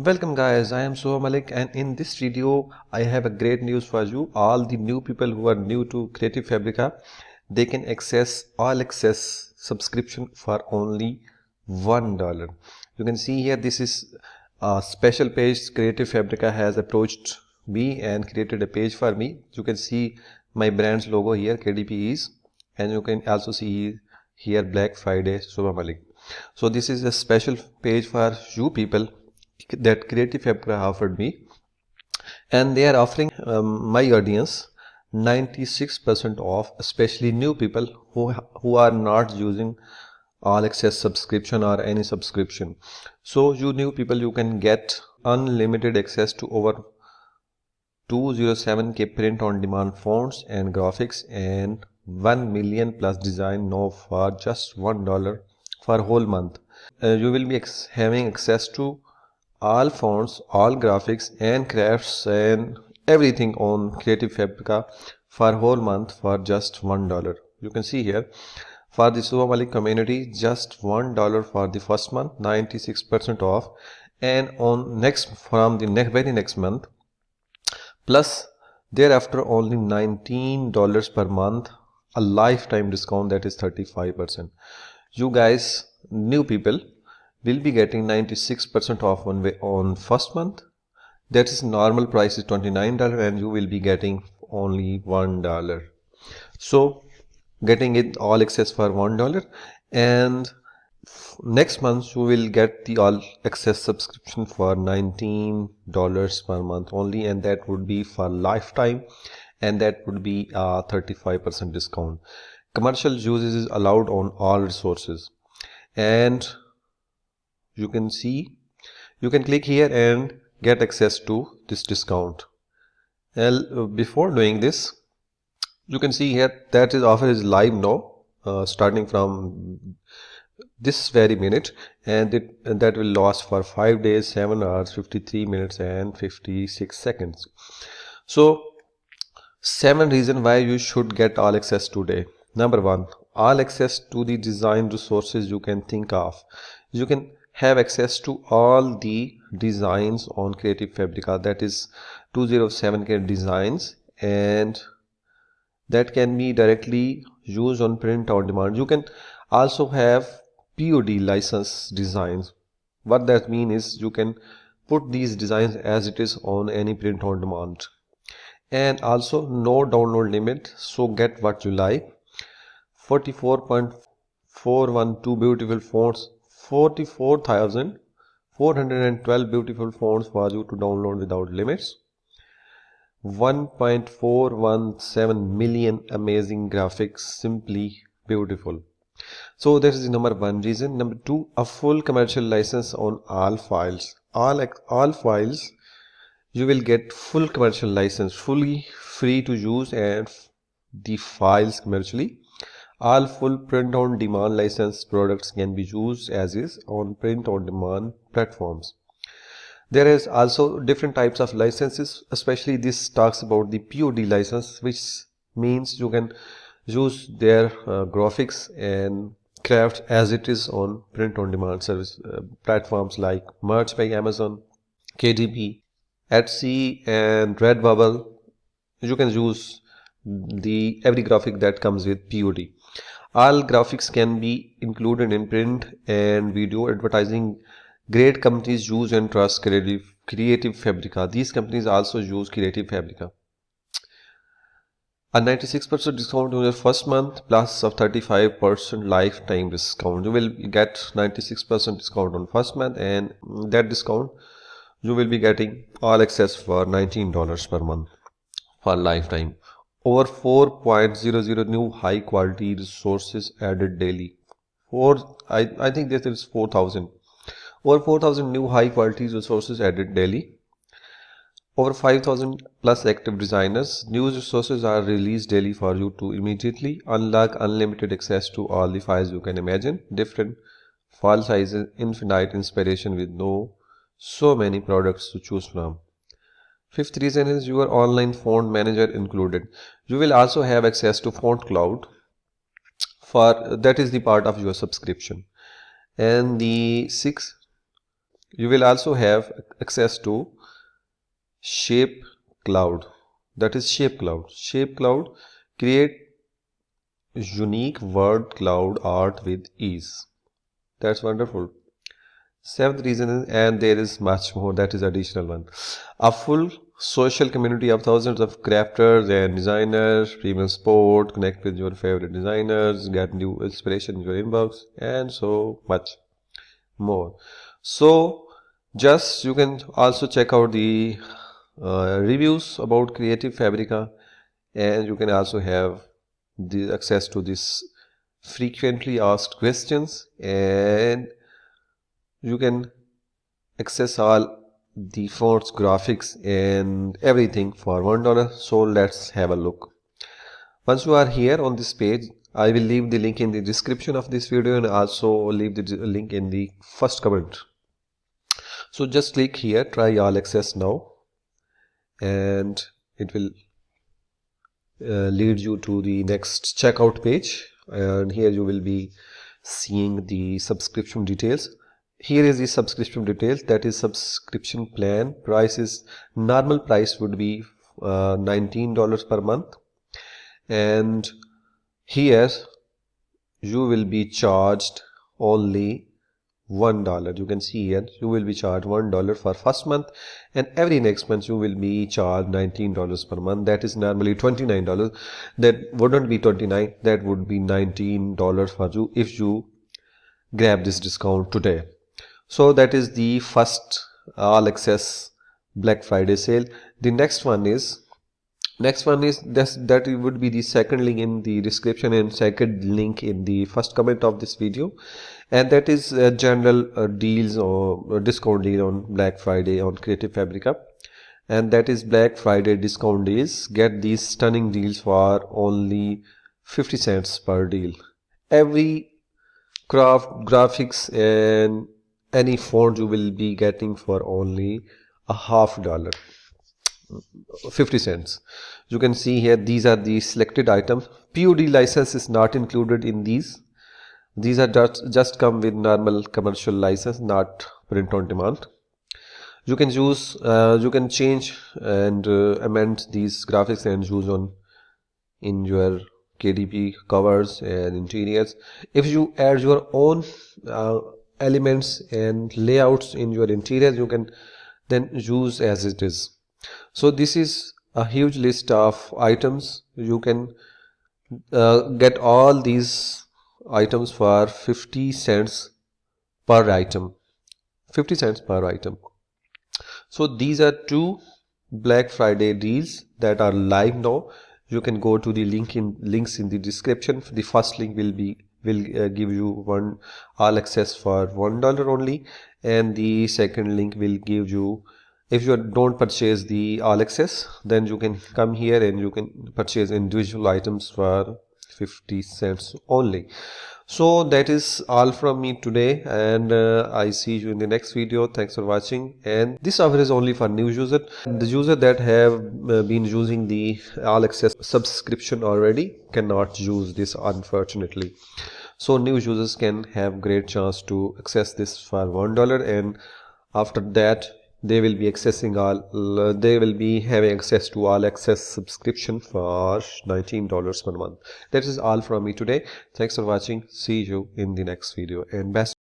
Welcome guys, I am Soha Malik and in this video I have a great news for you. All the new people who are new to Creative Fabrica, they can access all access subscription for only $1. You can see here this is a special page. Creative Fabrica has approached me and created a page for me. You can see my brand's logo here, KDPEs, and you can also see here Black Friday Soha Malik. So this is a special page for you people that Creative Fabrica offered me, and they are offering my audience 96% off, especially new people who are not using all access subscription or any subscription. So you new people, you can get unlimited access to over 207k print on demand fonts and graphics and 1 million plus design now for just $1 for whole month. You will be having access to all fonts, all graphics and crafts and everything on Creative Fabrica for whole month for just $1. You can see here for the Soha Malik community, just $1 for the first month, 96% off, and on from the very next month, plus thereafter only $19 per month, a lifetime discount that is 35%. You guys, new people, will be getting 96% off on first month. That is normal price is $29 and you will be getting only $1. So getting it all access for $1, and next month you will get the all access subscription for $19 per month only, and that would be for lifetime, and that would be a 35% discount. Commercial use is allowed on all resources, and you can see, you can click here and get access to this discount. And before doing this, you can see here that is offer is live now, starting from this very minute, and that will last for 5 days, 7 hours, 53 minutes and 56 seconds. So 7 reasons why you should get all access today. Number 1, all access to the design resources you can think of. You can have access to all the designs on Creative Fabrica, that is 207k designs, and that can be directly used on print on demand. You can also have POD license designs. What that means is you can put these designs as it is on any print on demand, and also no download limit, so get what you like. 44.412 beautiful fonts, 44,412 beautiful fonts for you to download without limits. 1.417 million amazing graphics, simply beautiful. So that is the number 1 reason. Number 2, a full commercial license on all files. All files you will get full commercial license, fully free to use, and the files commercially. All full print on demand licensed products can be used as is on print on demand platforms. There is also different types of licenses, especially this talks about the POD license, which means you can use their graphics and craft as it is on print on demand service platforms like Merch by Amazon, KDP, Etsy and Redbubble. You can use the every graphic that comes with POD. All graphics can be included in print and video advertising. Great companies use and trust Creative Fabrica. These companies also use Creative Fabrica. A 96% discount on your first month plus a 35% lifetime discount. You will get 96% discount on first month, and that discount you will be getting all access for $19 per month for lifetime. Over 4.00 new high quality resources added daily. I think this is 4,000. Over 4,000 new high quality resources added daily. Over 5,000 plus active designers. New resources are released daily for you to immediately unlock unlimited access to all the files you can imagine. Different file sizes, infinite inspiration with so many products to choose from. 5th reason is your online font manager included. You will also have access to Font Cloud, for that is the part of your subscription. And the 6th You will also have access to Shape Cloud. That is Shape Cloud. Shape Cloud create unique word cloud art with ease. That's wonderful. Seventh reason is, and there is much more, that is additional one. A full social community of thousands of crafters and designers, premium support, connect with your favorite designers, get new inspiration in your inbox, and so much more. So just you can also check out the reviews about Creative Fabrica, and you can also have the access to this frequently asked questions, and you can access all the fonts, graphics and everything for $1. So let's have a look. Once you are here on this page, I will leave the link in the description of this video and also leave the link in the first comment. So just click here, try all access now, and it will lead you to the next checkout page, and here you will be seeing the subscription details. Here is the subscription details, that is subscription plan. Price is, normal price would be $19 per month, and here you will be charged only $1. You can see here you will be charged $1 for first month, and every next month you will be charged $19 per month. That is normally $29. That wouldn't be 29, that would be $19 for you if you grab this discount today. So that is the first all access Black Friday sale. The next one is that would be the second link in the description and second link in the first comment of this video, and that is general deals or discount deal on Black Friday on Creative Fabrica, and that is Black Friday discount deals. Get these stunning deals for only 50 cents per deal. Every craft, graphics and any font you will be getting for only a $50, 50 cents. You can see here these are the selected items. POD license is not included in these. These are just come with normal commercial license, not print on demand. You can use you can change and amend these graphics and use on in your KDP covers and interiors. If you add your own elements and layouts in your interior, you can then use as it is. So this is a huge list of items. You can get all these items for 50 cents per item. 50 cents per item. So these are two Black Friday deals that are live now. You can go to the links in the description. The first link will give you one all access for $1 only, and the second link will give you, if you don't purchase the all access, then you can come here and you can purchase individual items for 50 cents only. So that is all from me today, and I see you in the next video. Thanks for watching. And this offer is only for new users. The user that have been using the all access subscription already cannot use this, unfortunately. So new users can have great chance to access this for $1, and after that they will be having access to all access subscription for $19 per month. That is all from me today. Thanks for watching. See you in the next video, and best